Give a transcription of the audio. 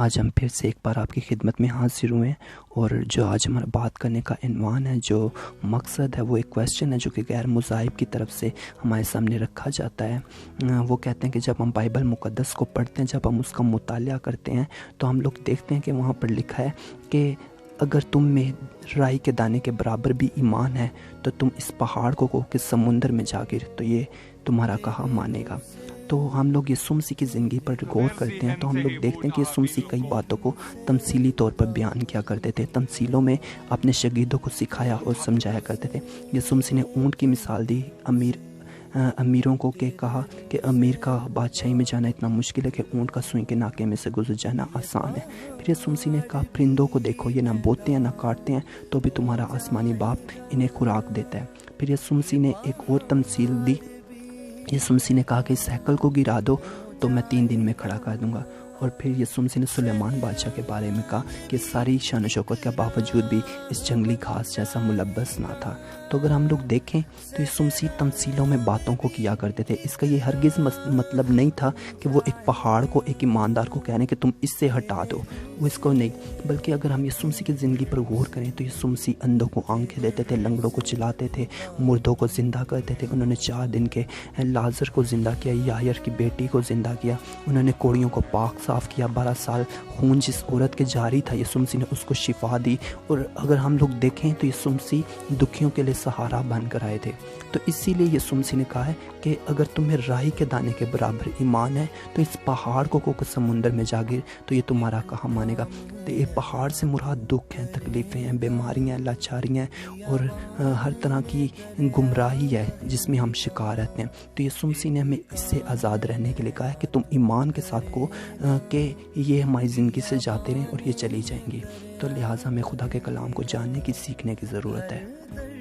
آج ہم پھر سے ایک بار آپ کی خدمت میں حاضر ہوئے ہیں، اور جو آج ہمارا بات کرنے کا عنوان ہے، جو مقصد ہے، وہ ایک کویسچن ہے جو کہ غیر مذاہب کی طرف سے ہمارے سامنے رکھا جاتا ہے۔ وہ کہتے ہیں کہ جب ہم بائبل مقدس کو پڑھتے ہیں، جب ہم اس کا مطالعہ کرتے ہیں، تو ہم لوگ دیکھتے ہیں کہ وہاں پر لکھا ہے کہ اگر تم میں رائی کے دانے کے برابر بھی ایمان ہے تو تم اس پہاڑ کو کہو کہ سمندر میں جا گر تو یہ تمہارا کہا مانے گا۔ تو ہم لوگ یسوع مسیح کی زندگی پر غور کرتے ہیں تو ہم لوگ دیکھتے ہیں کہ یسوع مسیح کئی باتوں کو تمثیلی طور پر بیان کیا کرتے تھے، تمثیلوں میں اپنے شاگردوں کو سکھایا اور سمجھایا کرتے تھے۔ یسوع مسیح نے اونٹ کی مثال دی، امیروں کو کہا کہ امیر کا بادشاہی میں جانا اتنا مشکل ہے کہ اونٹ کا سوئی کے ناکے میں سے گزر جانا آسان ہے۔ پھر یسوع مسیح نے کہا پرندوں کو دیکھو، یہ نہ بوتے ہیں نہ کاٹتے ہیں، تو بھی تمہارا آسمانی باپ انہیں خوراک دیتا ہے۔ پھر یسوع مسیح نے ایک اور تمثیل دی، یسوع مسیح نے کہا کہ اس ہیکل کو گرا دو تو میں 3 دن میں کھڑا کر دوں گا۔ اور پھر یسوع مسیح نے سلیمان بادشاہ کے بارے میں کہا کہ ساری شان و شوکت کے باوجود بھی اس جنگلی گھاس جیسا ملبس نہ تھا۔ تو اگر ہم لوگ دیکھیں تو یسوع مسیح تمثیلوں میں باتوں کو کیا کرتے تھے۔ اس کا یہ ہرگز مطلب نہیں تھا کہ وہ ایک پہاڑ کو ایک ایماندار کو کہنے کہ تم اس سے ہٹا دو، وہ اس کو نہیں، بلکہ اگر ہم یسوع مسیح کی زندگی پر غور کریں تو یسوع مسیح اندھوں کو آنکھیں دیتے تھے، لنگڑوں کو چلاتے تھے، مردوں کو زندہ کرتے تھے۔ انہوں نے 4 دن کے لازر کو زندہ کیا، یایر کی بیٹی کو زندہ کیا، انہوں نے کوڑیوں کو پاک صاف کیا۔ 12 سال خون جس عورت کے جاری تھا، یسوع مسیح نے اس کو شفا دی۔ اور اگر ہم لوگ دیکھیں تو یسوع مسیح دکھیوں کے لیے سہارا بن کر آئے تھے۔ تو اسی لیے یسوع مسیح نے کہا ہے کہ اگر تمہیں رائی کے دانے کے برابر ایمان ہے تو اس پہاڑ کو کہ سمندر میں جا گر تو یہ تمہارا کہا مانے گا۔ تو یہ پہاڑ سے مراد دکھ ہیں، تکلیفیں ہیں، بیماریاں ہیں، لاچاریاں ہیں، اور ہر طرح کی گمراہی ہے جس میں ہم شکار رہتے ہیں۔ تو یسوع مسیح نے ہمیں اس سے آزاد رہنے کے لیے کہا ہے کہ تم ایمان کے ساتھ کو کہ یہ ہماری زندگی سے جاتے رہیں اور یہ چلی جائیں گی۔ تو لہٰذا ہمیں خدا کے کلام کو جاننے کی، سیکھنے کی ضرورت ہے۔